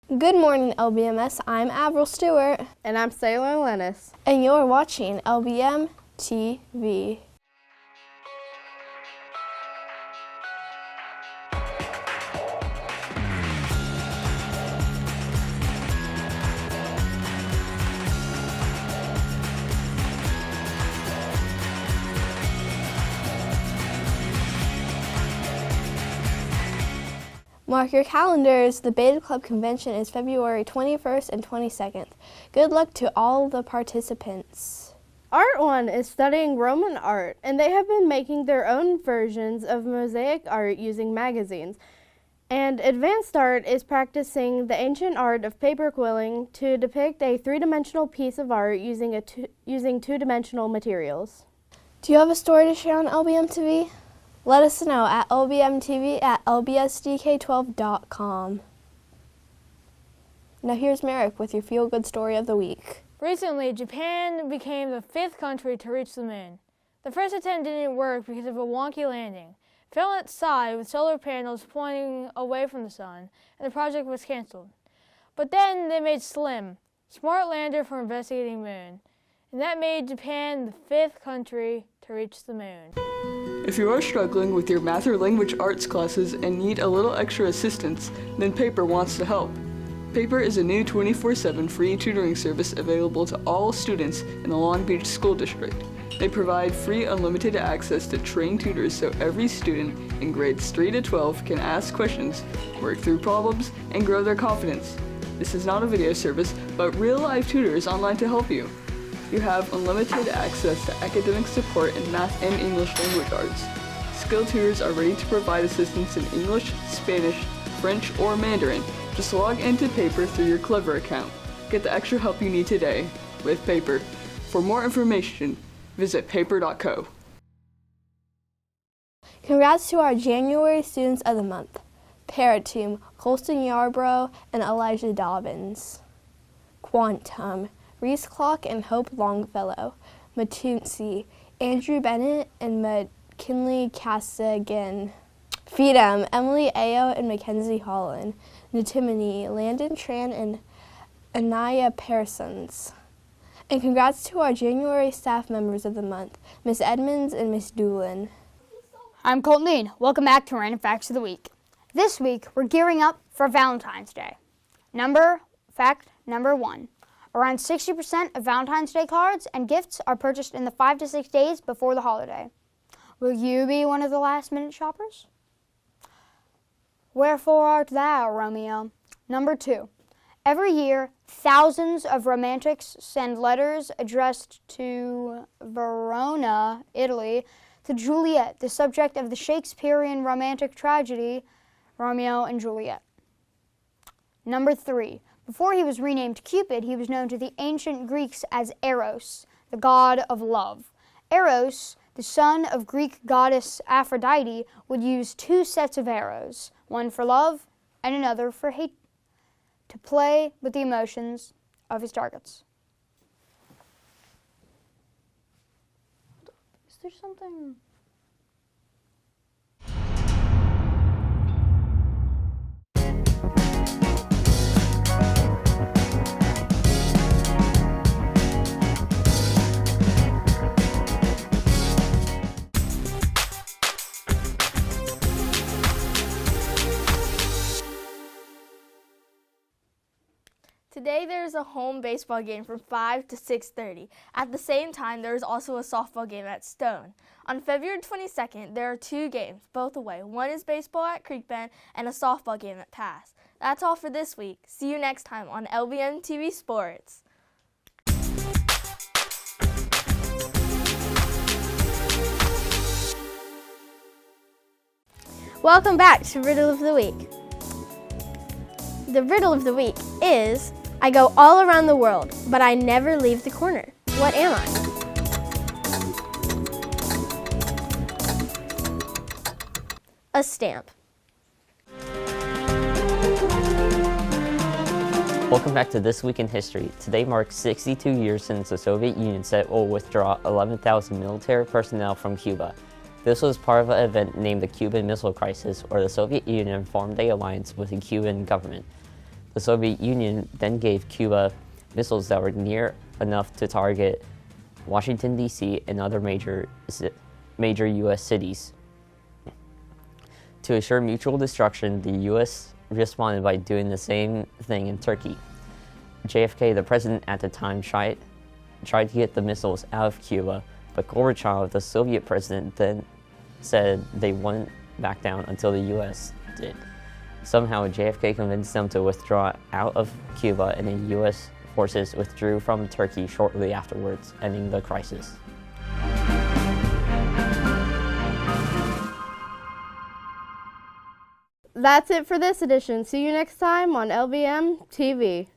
Good morning, LBMS. I'm Avril Stewart. And I'm Sailor Lennis. And you're watching Lbmtv. Mark your calendars. The Beta Club convention is February 21st and 22nd. Good luck to all the participants. Art One is studying Roman art, and they have been making their own versions of mosaic art using magazines. And Advanced Art is practicing the ancient art of paper quilling to depict a three-dimensional piece of art using two-dimensional materials. Do you have a story to share on LBMTV? Let us know at lbmtv@lbsdk12.com. Now here's Merrick with your feel-good story of the week. Recently, Japan became the 5th country to reach the moon. The first attempt didn't work because of a wonky landing. It fell outside with solar panels pointing away from the sun, and the project was canceled. But then they made SLIM, Smart Lander for Investigating Moon, and that made Japan the 5th country to reach the moon. If you are struggling with your math or language arts classes and need a little extra assistance, then Paper wants to help. Paper is a new 24/7 free tutoring service available to all students in the Long Beach School District. They provide free unlimited access to trained tutors so every student in grades 3 to 12 can ask questions, work through problems, and grow their confidence. This is not a video service, but real live tutors online to help you. You have unlimited access to academic support in math and English language arts. Skilled tutors are ready to provide assistance in English, Spanish, French, or Mandarin. Just log into Paper through your Clever account. Get the extra help you need today with Paper. For more information, visit paper.co. Congrats to our January students of the month. Paratomb, Colston Yarbrough and Elijah Dobbins. Quantum, Reese Clock and Hope Longfellow. Matunsi, Andrew Bennett and McKinley Casagan. Freedom, Emily Ayo and Mackenzie Holland. Natimony, Landon Tran and Anaya Parsons. And congrats to our January staff members of the month, Miss Edmonds and Miss Doolin. I'm Colton Dean. Welcome back to Random Facts of the Week. This week, we're gearing up for Valentine's Day. Fact number 1. Around 60% of Valentine's Day cards and gifts are purchased in the 5 to 6 days before the holiday. Will you be one of the last-minute shoppers? Wherefore art thou, Romeo? Number 2. Every year, thousands of romantics send letters addressed to Verona, Italy, to Juliet, the subject of the Shakespearean romantic tragedy, Romeo and Juliet. Number 3. Before he was renamed Cupid, he was known to the ancient Greeks as Eros, the god of love. Eros, the son of Greek goddess Aphrodite, would use 2 sets of arrows, one for love and another for hate, to play with the emotions of his targets. Is there something? Today there's a home baseball game from 5 to 6:30. At the same time, there is also a softball game at Stone. On February 22nd, there are 2 games, both away. One is baseball at Creek Bend and a softball game at Pass. That's all for this week. See you next time on LBMTV Sports. Welcome back to Riddle of the Week. The riddle of the week is, I go all around the world, but I never leave the corner. What am I? A stamp. Welcome back to This Week in History. Today marks 62 years since the Soviet Union said it will withdraw 11,000 military personnel from Cuba. This was part of an event named the Cuban Missile Crisis, where the Soviet Union formed an alliance with the Cuban government. The Soviet Union then gave Cuba missiles that were near enough to target Washington, D.C. and other major U.S. cities. To assure mutual destruction, the U.S. responded by doing the same thing in Turkey. JFK, the president at the time, tried to get the missiles out of Cuba, but Gorbachev, the Soviet president, then said they wouldn't back down until the U.S. did. Somehow, JFK convinced them to withdraw out of Cuba, and the U.S. forces withdrew from Turkey shortly afterwards, ending the crisis. That's it for this edition. See you next time on LBM TV.